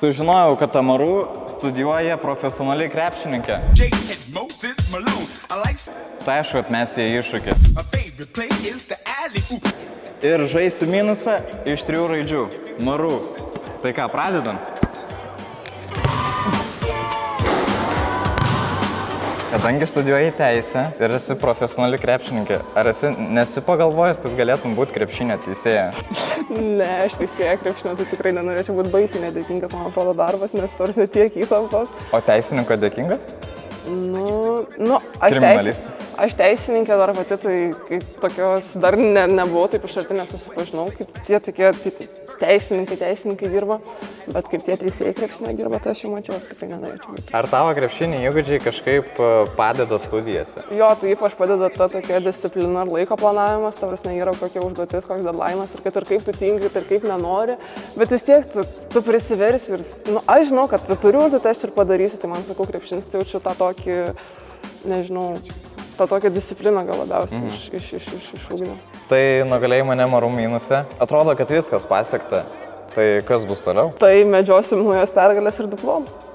Sužinojau, kad Amaru studijuoja profesionaliai krepšininkė. Tai aišku, kad mes jie iššūkį. Ir žaisi minusą iš 3 raidžių. Maru. Tai ką, pradedam? Kadangi studijuoji teisę ir esi profesionali krepšininkė, ar nesi pagalvojęs, kad galėtum būti krepšinio teisėja? Ne, aš teisėja krepšinio, tai tikrai nenorėčiau būti baisiai nedėkingas, man atrodo, darbas, nes tarsi tiek įtampos. O teisininko dėkingas? Aš teisininkė dar pati, tai kaip tokios dar nebuvau, taip iš arti nesusipažinau, kaip tie tokie teisininkai dirba, bet kaip tie teisėjai krepšinio dirba, tai aš jau mačiau, tikrai nenorėčiau būti. Ar tavo krepšiniai įgūdžiai kažkaip padeda studijose? Jo, tai ypač padeda ta tokia disciplina ir laiko planavimas, ta prasme yra kokia užduotis, koks deadline'as ir kad ir kaip tu tingi, ir kaip nenori, bet vis tiek tu prisiversi ir, aš žinau, kad turiu užduotį ir padarysiu, tai man sakau, krepšinis tai jaučiu tą tokį, nežinau, tą tokią discipliną gal labiausiai išugdė. Tai nugalėjai mane Maru minuse. Atrodo, kad viskas pasiekta. Tai kas bus toliau? Tai medžiosim naujas pergalės ir diplomus.